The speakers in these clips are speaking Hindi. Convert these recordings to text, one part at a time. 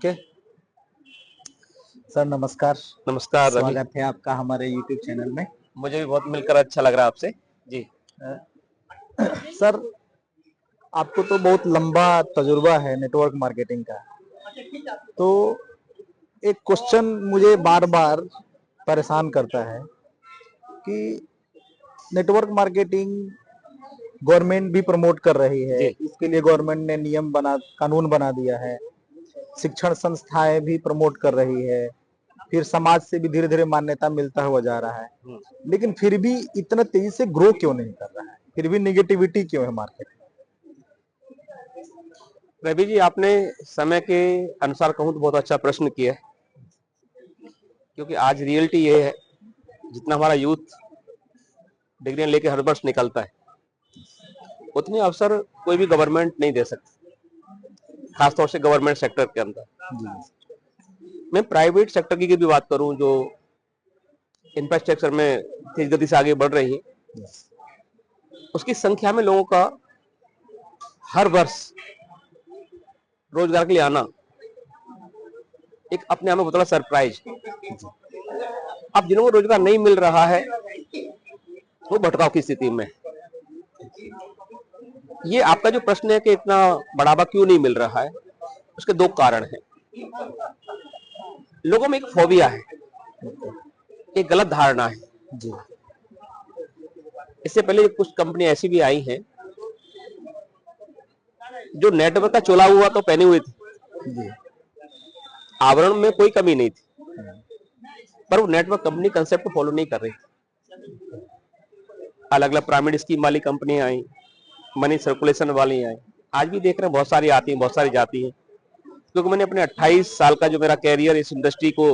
ओके सर, नमस्कार। नमस्कार रवि। स्वागत है आपका हमारे यूट्यूब चैनल में। मुझे भी बहुत मिलकर अच्छा लग रहा है आपसे जी। सर, आपको तो बहुत लंबा तजुर्बा है नेटवर्क मार्केटिंग का, तो एक क्वेश्चन मुझे बार बार परेशान करता है कि नेटवर्क मार्केटिंग गवर्नमेंट भी प्रमोट कर रही है, जी। इसके लिए गवर्नमेंट ने कानून बना दिया है, शिक्षण संस्थाएं भी प्रमोट कर रही है, फिर समाज से भी धीरे धीरे मान्यता मिलता हुआ जा रहा है, लेकिन फिर भी इतना तेजी से ग्रो क्यों नहीं कर रहा है? फिर भी निगेटिविटी क्यों है मार्केट में? रवि जी, आपने समय के अनुसार कहूँ तो बहुत अच्छा प्रश्न किया है, क्योंकि आज रियलिटी ये है, जितना हमारा यूथ डिग्रियां लेके हर वर्ष निकलता है, उतने अवसर कोई भी गवर्नमेंट नहीं दे सकती, खासतौर से गवर्नमेंट सेक्टर के अंदर। मैं प्राइवेट सेक्टर की भी बात करूं, जो इंफ्रास्ट्रक्चर में तेज गति से आगे बढ़ रही है, उसकी संख्या में लोगों का हर वर्ष रोजगार के लिए आना एक अपने आप में बहुत बड़ा सरप्राइज। अब जिन्हों को रोजगार नहीं मिल रहा है वो भटकाव की स्थिति में। ये आपका जो प्रश्न है कि इतना बढ़ावा क्यों नहीं मिल रहा है, उसके दो कारण हैं। लोगों में एक फोबिया है, एक गलत धारणा है जी। इससे पहले कुछ कंपनी ऐसी भी आई हैं जो नेटवर्क का चोला हुआ तो पहने हुए थी जी। आवरण में कोई कमी नहीं थी, पर वो नेटवर्क कंपनी कंसेप्ट को फॉलो नहीं कर रही। अलग अलग पिरामिड स्कीम वाली कंपनियां आई, मनी सर्कुलेशन वाली आई, आज भी देख रहे हैं बहुत सारी आती हैं, बहुत सारी जाती हैं। क्योंकि मैंने अपने 28 साल का जो मेरा कैरियर इस इंडस्ट्री को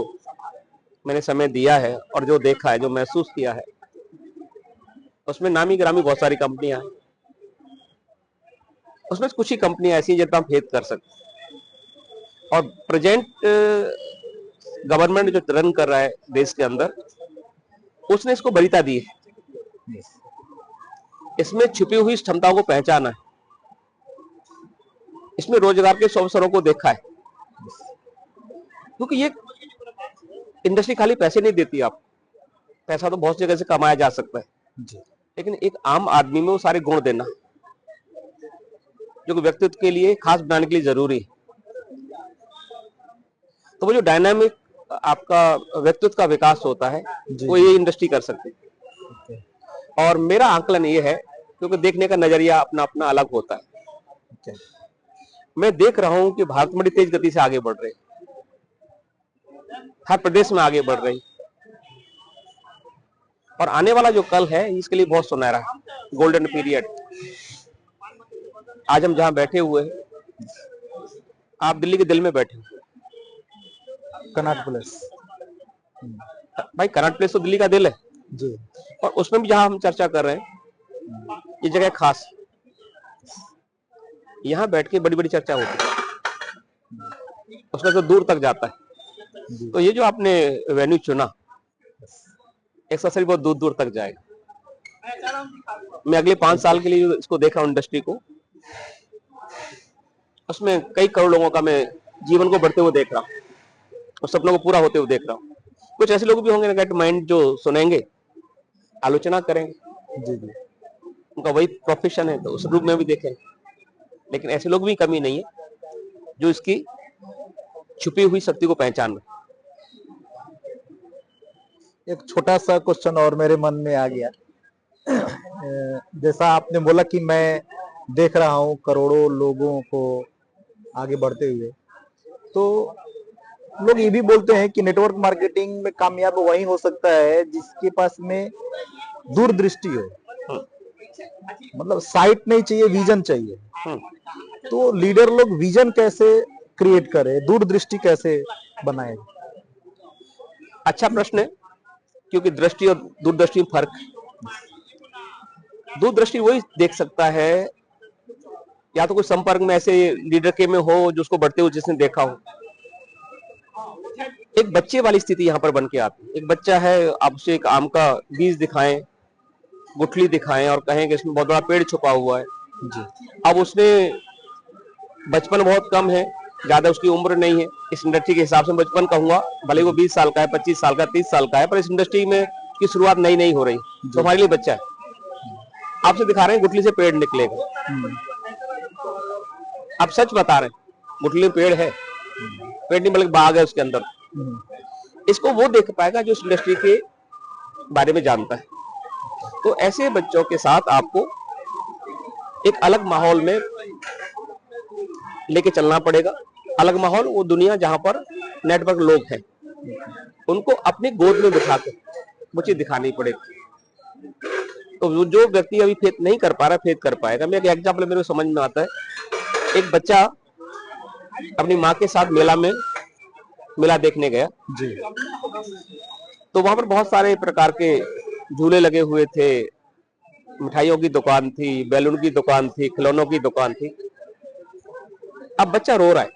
मैंने समय दिया है और जो देखा है, जो महसूस किया है, उसमें नामी ग्रामी बहुत सारी कंपनियां हैं। उसमें कुछ ही कंपनियां ऐसी हैं जिनका हम भेद कर सकते हैं। और प्रेजेंट गवर्नमेंट जो रन कर रहा है देश के अंदर, उसने इसको वरीयता दी है। इसमें छुपी हुई क्षमताओं को पहचाना है, इसमें रोजगार के अवसरों को देखा है। क्योंकि ये इंडस्ट्री खाली पैसे नहीं देती, आप पैसा तो बहुत जगह से कमाया जा सकता है जी। लेकिन एक आम आदमी में वो सारे गुण देना जो कि व्यक्तित्व के लिए खास बनाने के लिए जरूरी है। तो वो जो डायनामिक आपका व्यक्तित्व का विकास होता है, वो ये इंडस्ट्री कर सकती है। और मेरा आंकलन ये है, क्योंकि देखने का नजरिया अपना अपना अलग होता है। मैं देख रहा हूं कि भारत बड़ी तेज गति से आगे बढ़ रही, हर प्रदेश में आगे बढ़ रही, और आने वाला जो कल है इसके लिए बहुत सुनहरा है, गोल्डन पीरियड। आज हम जहां बैठे हुए हैं, आप दिल्ली के दिल में बैठे हुए, कनॉट प्लेस भाई, कनॉट प्लेस तो दिल्ली का दिल है जी। और उसमें भी जहां हम चर्चा कर रहे हैं, ये जगह खास, यहां बैठ के बड़ी बड़ी चर्चा होती है, उसमें तो दूर तक जाता है। तो ये जो आपने वेन्यू चुना, एक्सेसरी बहुत दूर दूर तक जाएगा। मैं अगले 5 साल के लिए इसको देख रहा हूं इंडस्ट्री को, उसमें कई करोड़ लोगों का मैं जीवन को बढ़ते हुए देख रहा हूं और सपनों को पूरा होते हुए देख रहा हूं। कुछ ऐसे लोग भी होंगे नेगेटिव माइंड जो सुनेंगे, आलोचना करेंगे जी जी, उनका वही प्रोफेशन है तो उस रूप में भी देखें। लेकिन ऐसे लोग भी कमी नहीं है जो इसकी छुपी हुई शक्ति को पहचान रहे। एक छोटा सा क्वेश्चन और मेरे मन में आ गया। जैसा आपने बोला कि मैं देख रहा हूं करोड़ों लोगों को आगे बढ़ते हुए, तो लोग ये भी बोलते हैं कि नेटवर्क मार्केटिंग में कामयाब वही हो सकता है जिसके पास में दूरदृष्टि हो। मतलब साइट नहीं चाहिए, विजन चाहिए। तो लीडर लोग विजन कैसे क्रिएट करे, दूरदृष्टि कैसे बनाए? अच्छा प्रश्न है, क्योंकि दृष्टि और दूरदृष्टि में फर्क है। दूरदृष्टि वही देख सकता है, या तो कोई संपर्क में ऐसे लीडर के में हो जो उसको बढ़ते हुए जिसने देखा हो। एक बच्चे वाली स्थिति यहाँ पर बन के आती है। एक बच्चा है, आप उसे एक आम का बीज दिखाएं, गुठली दिखाएं और कहें कि इसमें बहुत बड़ा पेड़ छुपा हुआ है जी। अब उसने बचपन बहुत कम है, ज्यादा उसकी उम्र नहीं है, इस इंडस्ट्री के हिसाब से बचपन कहूंगा, भले वो 20 साल का है, 25 साल का, 30 साल का है, पर इस इंडस्ट्री में की शुरुआत नई नई हो रही, तो हमारे लिए बच्चा है। आपसे दिखा रहे हैं गुठली से पेड़ निकलेगा, आप सच बता रहे हैं, गुठली में पेड़ है, पेड़ नहीं बल्कि बाग है उसके अंदर। इसको वो देख पाएगा जो इस इंडस्ट्री के बारे में जानता है। तो ऐसे बच्चों के साथ आपको एक अलग माहौल में लेके चलना पड़ेगा। अलग माहौल, वो दुनिया जहां पर नेटवर्क लोग हैं, उनको अपनी गोद में बिठा के वो चीज दिखानी पड़ेगी। तो जो व्यक्ति अभी फेथ नहीं कर पा रहा, फेथ कर पाएगा। मैं एक एग्जाम्पल मेरे को समझ में आता है, एक बच्चा अपनी माँ के साथ मेला देखने गया जी। तो वहां पर बहुत सारे प्रकार के झूले लगे हुए थे, मिठाइयों की दुकान थी, बैलून की दुकान थी, खिलौनों की दुकान थी। अब बच्चा रो रहा है,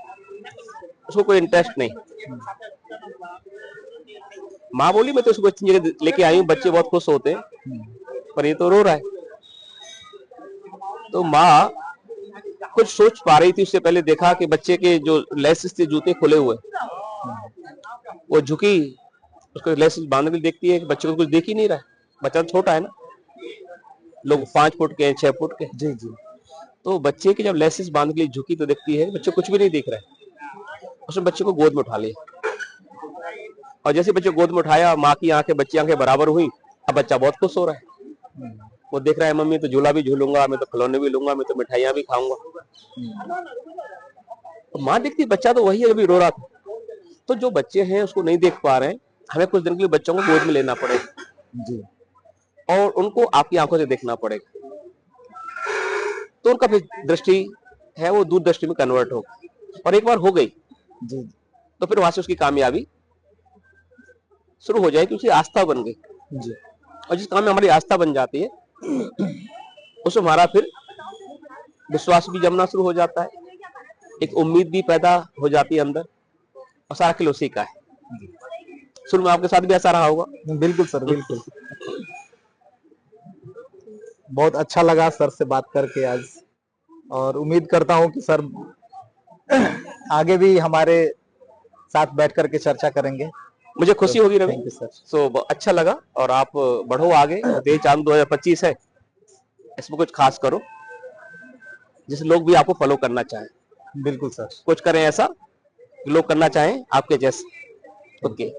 उसको कोई इंटरेस्ट नहीं। माँ बोली मैं तो उसको अच्छी जगह लेके आई हूँ, बच्चे बहुत खुश होते हैं, पर ये तो रो रहा है। तो माँ कुछ सोच पा रही थी, उससे पहले देखा कि बच्चे के जो लेसेस थे, जूते खुले हुए, वो झुकी, उसको लेसेस बांधने के लिए देखती है कि बच्चे को कुछ देख ही नहीं रहा है। बच्चा छोटा है ना, लोग 5 फुट के, 6 फुट के। जी जी। तो बच्चे के जब लेसेस बांधने के लिए झुकी तो देखती है बच्चे कुछ भी नहीं दिख रहा है। उसने बच्चे को गोद में उठा लिया, और जैसे बच्चे गोद में उठाया, माँ की आंखें बच्ची आंखें बराबर हुई। अब बच्चा बहुत खुश हो रहा है, वो देख रहा है मम्मी तो झूला भी झूलूंगा, मैं तो खिलौने भी लूंगा, मैं तो मिठाइयां भी खाऊंगा। तो माँ देखती बच्चा तो वही है अभी रो रहा था। तो जो बच्चे हैं उसको नहीं देख पा रहे हैं, हमें कुछ दिन के लिए बच्चों को गोद में लेना पड़ेगा जी। और उनको आपकी आंखों से देखना पड़ेगा, तो उनका फिर दृष्टि है वो दूरदृष्टि में कन्वर्ट होगी। और एक बार हो गई जी। तो फिर वहां से उसकी कामयाबी शुरू हो जाएगी, उसकी आस्था बन गई। जी। और जिस काम में हमारी आस्था बन जाती है, उसमें हमारा फिर विश्वास भी जमना शुरू हो जाता है, एक उम्मीद भी पैदा हो जाती है अंदर, और सारा खेल उसी का है। शुरू में आपके साथ भी ऐसा रहा होगा। बिल्कुल सर, बिल्कुल। बहुत अच्छा लगा सर से बात करके आज, और उम्मीद करता हूँ कि सर आगे भी हमारे साथ बैठ करके चर्चा करेंगे। मुझे खुशी होगी Ravi. Thank you sir. So अच्छा लगा, और आप बढ़ो आगे। देश चांद 2025 है, इसमें कुछ खास करो जिसे लोग भी आपको फॉलो करना चाहें। बिल्कुल सर। कुछ करें ऐसा लोग करना चाहें आपके जैसे। ओके।